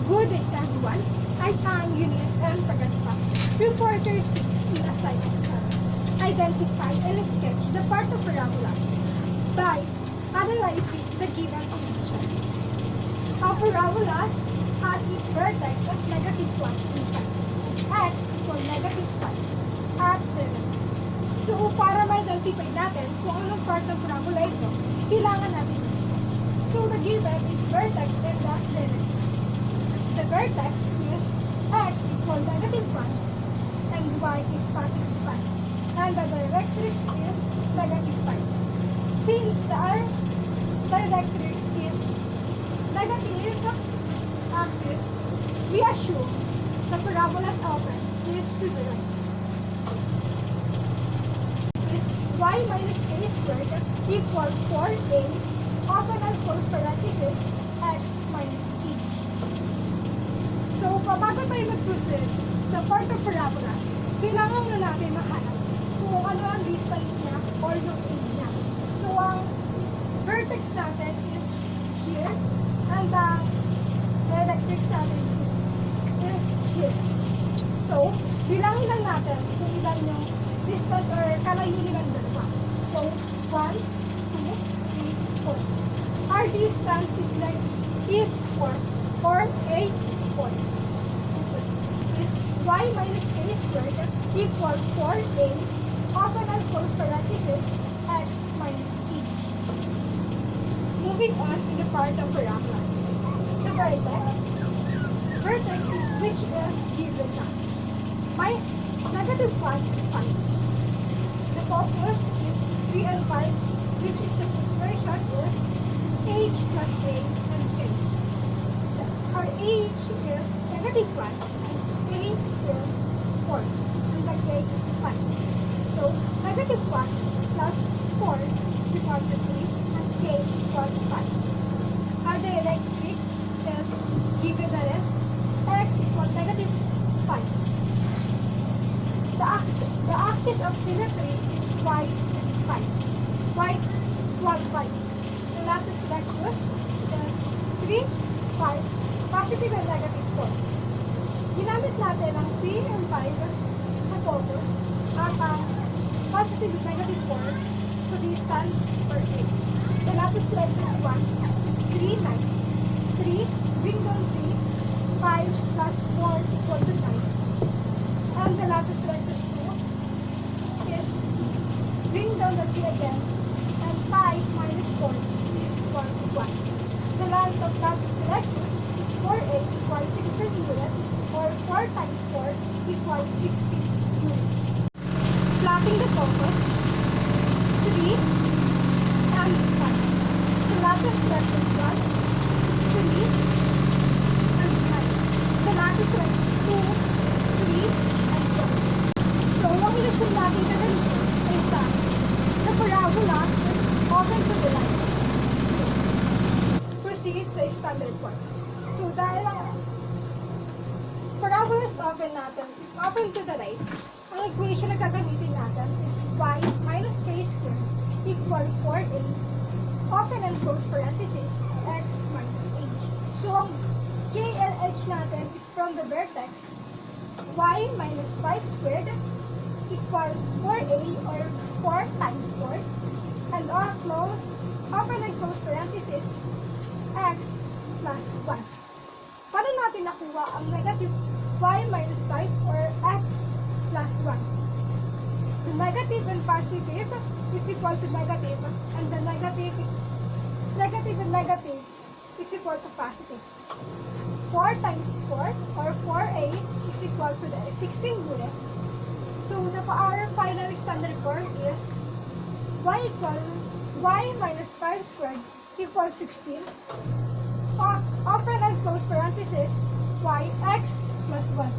Good day everyone. I am Eunice M. Tagaspas, reporter 6 in Assignment 7. Identify and sketch the part of parabolas by analyzing the given equation. A parabola has its vertex at negative 1 and 5, x equal negative 5 at the vertex. So para ma-identify natin kung anong part ng parabola ito, kailangan natin i-sketch. So the given is vertex and the vertex. The vertex is x equal negative 1 and y is positive 5. And the directrix is negative 5. Since the directrix is negative axis, we assume the parabola's open is to the right. Is y minus a squared equal 4a open and close parenthesis x minus h. So, bago tayo mag-proceed sa part of parabolas, kailangan na natin mahanap kung ano ang distance niya or yung age niya. So, ang vertex natin is here, and ang directrix natin is here. So, bilangin lang natin kung ilan yung distance or kalayo nilang dalawa. So, 1, 2, 3, 4. Our distance is 4, or a is 4. Is y minus a squared equal 4a open and close parenthesis x minus h. Moving on to the part of parabolas. The vertex is which is given now. My negative 5 and 5. The focus is 3 and 5, which is the version is h plus a and k. Our h is negative 1 and a is 4 and the k is 5. So negative 1 plus 4 is equal to 3 and k is equal to 5. Our directrix is given that x equal negative 5. The axis of symmetry is y and 5. Y equal 5. The lattice rectus is 3, 5, positive and negative 4. Ginamit natin ang 3 and 5 sa focus at ang positive and negative 4 sa distance per a. The lattice rectus 1 is 3, 9. 3, bring down 3, 5 plus 4 equal to 9. And the lattice rectus 2 is bring down the 3 again, and 5 minus 4 is equal to 1. The length of lattice rectus is 4a equals 16 units, or 4 times 4 equals 16 units. Plotting the focus, 3 and 5. The lattice rectus 1 is 3 and 5. The lattice rectus 2 is 3 and 5. So, ang ilusyon natin na ganito ay that the parabola is open to the right. Proceed sa standard form. So, dahil ang parabola is open to the right, ang equation na gagamitin natin is y minus k squared equals 4a open and close parenthesis x minus h. So, ang k and h natin is from the vertex y minus 5 squared equals 4a or 4 times 4 and open and close parenthesis x plus 1. Paano natin nakuha ang negative y minus 5 or x plus 1? The negative and positive is equal to negative, and the negative is negative and negative is equal to positive. 4 times 4 or 4a is equal to the 16 units. So our final standard form is y minus 5 squared equals 16. Open and close parenthesis y x plus 1.